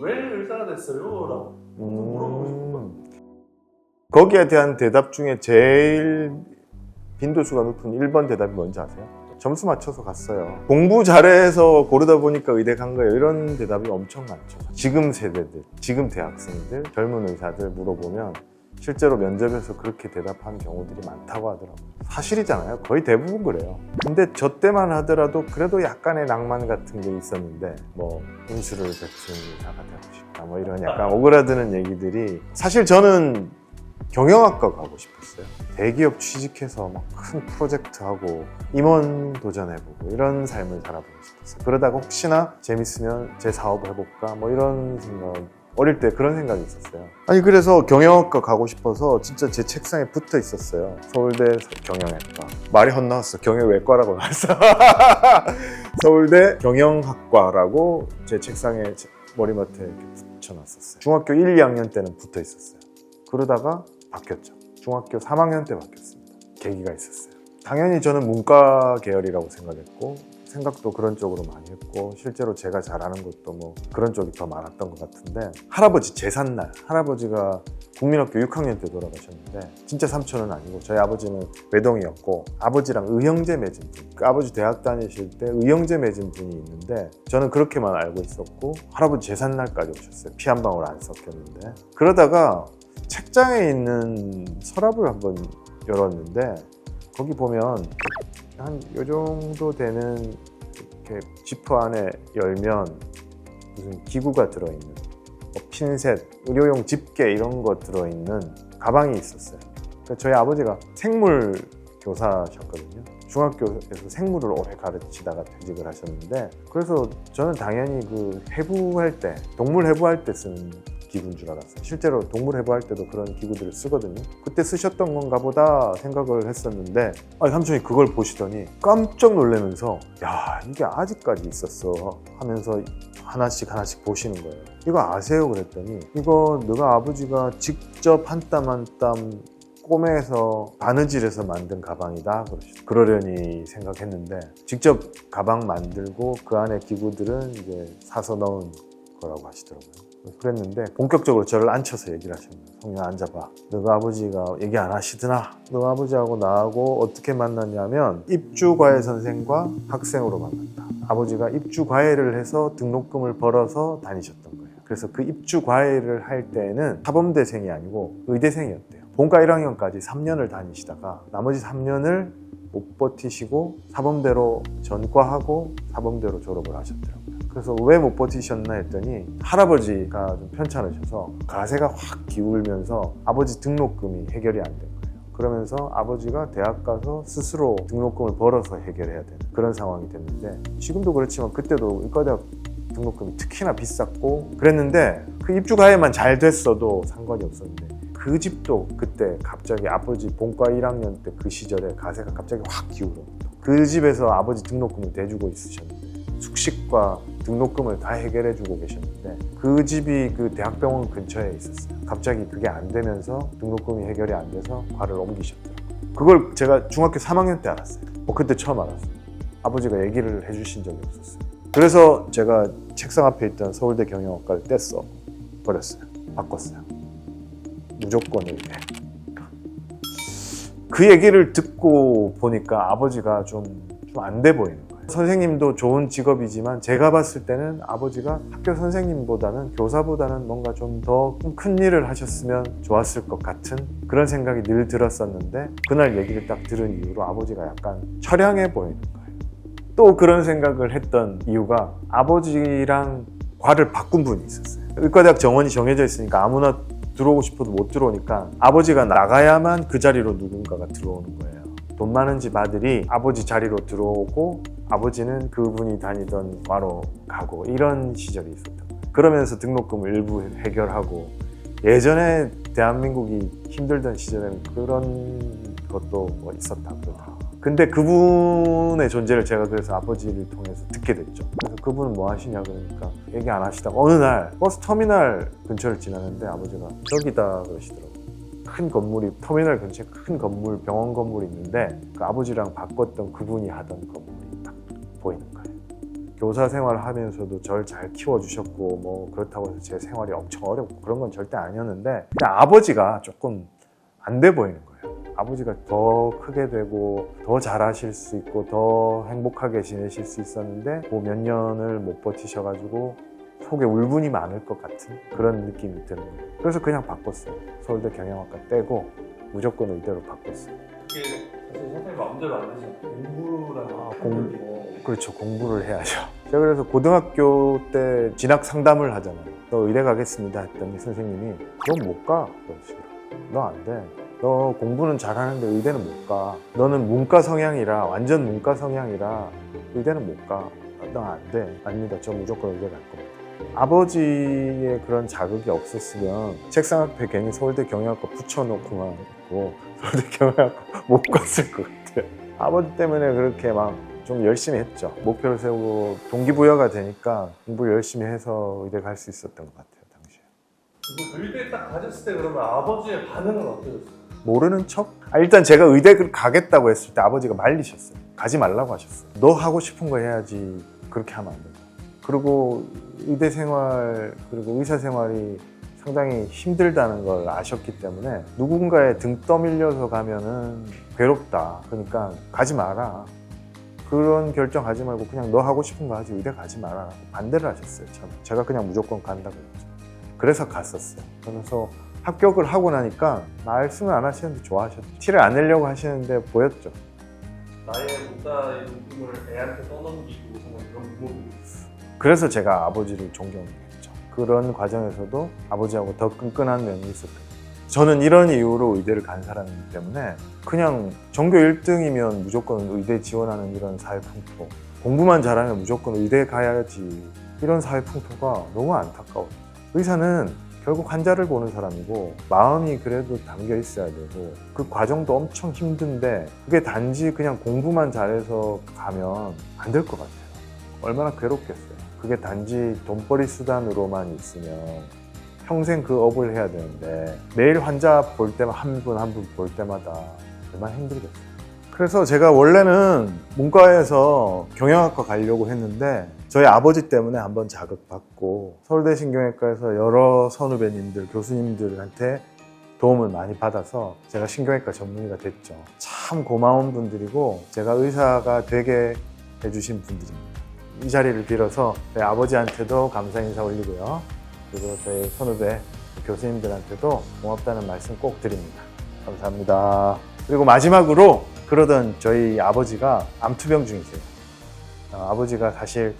왜 의사가 됐어요? 라고 물어보고 싶은 거예요. 거기에 대한 대답 중에 제일 빈도수가 높은 1번 대답이 뭔지 아세요? 점수 맞춰서 갔어요. 공부 잘해서 고르다 보니까 의대 간 거예요. 이런 대답이 엄청 많죠. 지금 세대들, 지금 대학생들, 젊은 의사들 물어보면 실제로 면접에서 그렇게 대답한 경우들이 많다고 하더라고요. 사실이잖아요. 거의 대부분 그래요. 근데 저 때만 하더라도 그래도 약간의 낭만 같은 게 있었는데 뭐 운수를 뱉은 의사가 되고 싶다 뭐 이런 약간 오그라드는 얘기들이, 사실 저는 경영학과 가고 싶었어요. 대기업 취직해서 막 큰 프로젝트 하고 임원 도전해보고 이런 삶을 살아보고 싶었어요. 그러다가 혹시나 재밌으면 제 사업을 해볼까 뭐 이런 생각, 어릴 때 그런 생각이 있었어요. 아니 그래서 경영학과 가고 싶어서 진짜 제 책상에 붙어 있었어요. 서울대 경영학과. 말이 헛나왔어. 경영외과라고 나왔어. 서울대 경영학과라고 제 책상에 머리맡에 이렇게 붙여놨었어요. 중학교 1, 2학년 때는 붙어 있었어요. 그러다가 바뀌었죠. 중학교 3학년 때 바뀌었습니다. 계기가 있었어요. 당연히 저는 문과 계열이라고 생각했고 생각도 그런 쪽으로 많이 했고 실제로 제가 잘하는 것도 뭐 그런 쪽이 더 많았던 것 같은데, 할아버지 제삿날, 할아버지가 국민학교 6학년 때 돌아가셨는데 진짜 삼촌은 아니고 저희 아버지는 외동이었고 아버지랑 의형제 맺은 분, 그 아버지 대학 다니실 때 의형제 맺은 분이 있는데 저는 그렇게만 알고 있었고 할아버지 제삿날까지 오셨어요. 피 한 방울 안 섞였는데. 그러다가 책장에 있는 서랍을 한번 열었는데 거기 보면 한 요 정도 되는 이렇게 지퍼 안에 열면 무슨 기구가 들어있는 뭐 핀셋, 의료용 집게 이런 거 들어있는 가방이 있었어요. 그러니까 저희 아버지가 생물 교사셨거든요. 중학교에서 생물을 오래 가르치다가 퇴직을 하셨는데, 그래서 저는 당연히 그 해부할 때, 동물 해부할 때 쓰는 기구인 줄 알았어요. 실제로 동물 해부할 때도 그런 기구들을 쓰거든요. 그때 쓰셨던 건가 보다 생각을 했었는데 삼촌이 그걸 보시더니 깜짝 놀라면서 야, 이게 아직까지 있었어 하면서 하나씩 보시는 거예요. 이거 아세요? 그랬더니 이거 너가 아버지가 직접 한 땀 한 땀 꼬매서 바느질해서 만든 가방이다 그러려니 생각했는데, 직접 가방 만들고 그 안에 기구들은 이제 사서 넣은 거라고 하시더라고요. 그랬는데 본격적으로 저를 앉혀서 얘기를 하셨어요. 성윤아, 앉아봐. 너가 아버지가 얘기 안 하시더나? 너 아버지하고 나하고 어떻게 만났냐면 입주과외 선생과 학생으로 만났다. 아버지가 입주과외를 해서 등록금을 벌어서 다니셨던 거예요. 그래서 그 입주과외를 할 때는 사범대생이 아니고 의대생이었대요. 본과 1학년까지 3년을 다니시다가 나머지 3년을 못 버티시고 사범대로 전과하고 사범대로 졸업을 하셨더라고요. 그래서 왜 못 버티셨나 했더니 할아버지가 좀 편찮으셔서 가세가 확 기울면서 아버지 등록금이 해결이 안 된 거예요. 그러면서 아버지가 대학 가서 스스로 등록금을 벌어서 해결해야 되는 그런 상황이 됐는데, 지금도 그렇지만 그때도 의과대학 등록금이 특히나 비쌌고 그랬는데 그 입주과외만 잘 됐어도 상관이 없었는데, 그 집도 그때 갑자기 아버지 본과 1학년 때 그 시절에 가세가 갑자기 확 기울어. 그 집에서 아버지 등록금을 대주고 있으셨는데 숙식과 등록금을 다 해결해주고 계셨는데 그 집이 그 대학병원 근처에 있었어요. 갑자기 그게 안 되면서 등록금이 해결이 안 돼서 과를 옮기셨더라고요. 그걸 제가 중학교 3학년 때 알았어요. 그때 처음 알았어요. 아버지가 얘기를 해주신 적이 없었어요. 그래서 제가 책상 앞에 있던 서울대 경영학과를 뗐어 버렸어요. 바꿨어요. 무조건 의대. 그 얘기를 듣고 보니까 아버지가 좀 안 돼 보이는 거예요. 선생님도 좋은 직업이지만 제가 봤을 때는 아버지가 학교 선생님보다는 교사보다는 뭔가 좀 더 큰 일을 하셨으면 좋았을 것 같은 그런 생각이 늘 들었었는데, 그날 얘기를 딱 들은 이후로 아버지가 약간 처량해 보이는 거예요. 또 그런 생각을 했던 이유가 아버지랑 과를 바꾼 분이 있었어요. 의과대학 정원이 정해져 있으니까 아무나 들어오고 싶어도 못 들어오니까 아버지가 나가야만 그 자리로 누군가가 들어오는 거예요. 돈 많은 집 아들이 아버지 자리로 들어오고 아버지는 그분이 다니던 과로 가고 이런 시절이 있었던 거예요. 그러면서 등록금을 일부 해결하고, 예전에 대한민국이 힘들던 시절에는 그런 것도 뭐 있었다 그러더라고요. 근데 그분의 존재를 제가 그래서 아버지를 통해서 듣게 됐죠. 그래서 그분은 뭐 하시냐 그러니까 얘기 안 하시다가 어느 날 버스 터미널 근처를 지나는데 아버지가 저기다 그러시더라고요. 큰 건물이, 터미널 근처에 큰 건물, 병원 건물이 있는데 그 아버지랑 바꿨던 그분이 하던 건물이 딱 보이는 거예요. 교사 생활을 하면서도 저를 잘 키워주셨고 뭐 그렇다고 해서 제 생활이 엄청 어렵고 그런 건 절대 아니었는데 그냥 아버지가 조금 안 돼 보이는 거예요. 아버지가 더 크게 되고 더 잘하실 수 있고 더 행복하게 지내실 수 있었는데 그 몇 년을 못 버티셔가지고 속에 울분이 많을 것 같은 그런 느낌이 드는 거예요. 그래서 그냥 바꿨어요. 서울대 경영학과 떼고 무조건 의대로 바꿨어요. 그게 사실 선생님 마음대로 안 되죠. 공부라는 그렇죠. 공부를 해야죠. 제가 그래서 고등학교 때 진학 상담을 하잖아요. 너 의대 가겠습니다 했더니 선생님이 넌 못 가. 너 안 돼. 너 공부는 잘하는데 의대는 못 가. 너는 문과 성향이라 완전 문과 성향이라 의대는 못 가. 너 안 돼. 아닙니다. 저 무조건 의대 갈 겁니다. 아버지의 그런 자극이 없었으면 책상 앞에 괜히 서울대 경영학과 붙여놓고만 있고 서울대 경영학과 못 갔을 것 같아요. 아버지 때문에 그렇게 막 좀 열심히 했죠. 목표를 세우고 동기부여가 되니까 공부를 열심히 해서 의대 갈 수 있었던 것 같아요. 당시에. 의대 딱 가졌을 때 그러면 아버지의 반응은 어떠셨어요? 모르는 척? 일단 제가 의대를 가겠다고 했을 때 아버지가 말리셨어요. 가지 말라고 하셨어요. 너 하고 싶은 거 해야지. 그렇게 하면 안 된다. 그리고 의대 생활 그리고 의사 생활이 상당히 힘들다는 걸 아셨기 때문에 누군가의 등 떠밀려서 가면은 괴롭다. 그러니까 가지 마라. 그런 결정하지 말고 그냥 너 하고 싶은 거 하지 의대 가지 마라. 반대를 하셨어요. 제가 그냥 무조건 간다고 했죠. 그래서 갔었어요. 그래서 합격을 하고 나니까 말씀을 안 하시는데 좋아하셨죠. 티를 안 내려고 하시는데 보였죠. 나의 못다의 꿈을 애한테 떠넘기고 정말 이런 부모들이 있어요. 그래서 제가 아버지를 존경했죠. 그런 과정에서도 아버지하고 더 끈끈한 면이 있었던 거예요. 저는 이런 이유로 의대를 간 사람이기 때문에 그냥 전교 1등이면 무조건 의대 지원하는 이런 사회 풍토, 공부만 잘하면 무조건 의대 가야지 이런 사회 풍토가 너무 안타까워요. 의사는 결국 환자를 보는 사람이고 마음이 그래도 담겨 있어야 되고 그 과정도 엄청 힘든데 그게 단지 그냥 공부만 잘해서 가면 안 될 것 같아요. 얼마나 괴롭겠어요. 그게 단지 돈벌이 수단으로만 있으면 평생 그 업을 해야 되는데 매일 환자 볼 때마다 한 분 한 분 볼 때마다 얼마나 힘들겠어요. 그래서 제가 원래는 문과에서 경영학과 가려고 했는데 저희 아버지 때문에 한번 자극받고 서울대 신경외과에서 여러 선후배님들, 교수님들한테 도움을 많이 받아서 제가 신경외과 전문의가 됐죠. 참 고마운 분들이고 제가 의사가 되게 해주신 분들입니다. 이 자리를 빌어서 저희 아버지한테도 감사 인사 올리고요. 그리고 저희 선후배 교수님들한테도 고맙다는 말씀 꼭 드립니다. 감사합니다. 그리고 마지막으로 그러던 저희 아버지가 암투병 중이세요. 아버지가 사실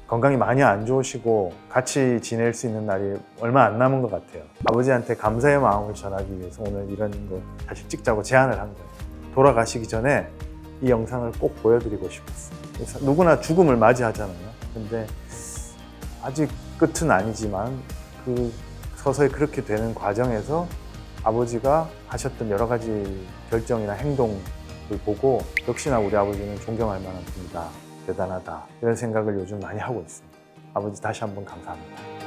건강이 많이 안 좋으시고 같이 지낼 수 있는 날이 얼마 안 남은 것 같아요. 아버지한테 감사의 마음을 전하기 위해서 오늘 이런 거 사실 찍자고 제안을 한 거예요. 돌아가시기 전에 이 영상을 꼭 보여드리고 싶었어요. 누구나 죽음을 맞이하잖아요. 근데 아직 끝은 아니지만 그 서서히 그렇게 되는 과정에서 아버지가 하셨던 여러 가지 결정이나 행동을 보고 역시나 우리 아버지는 존경할 만한 분이다. 대단하다. 이런 생각을 요즘 많이 하고 있습니다. 아버지 다시 한번 감사합니다.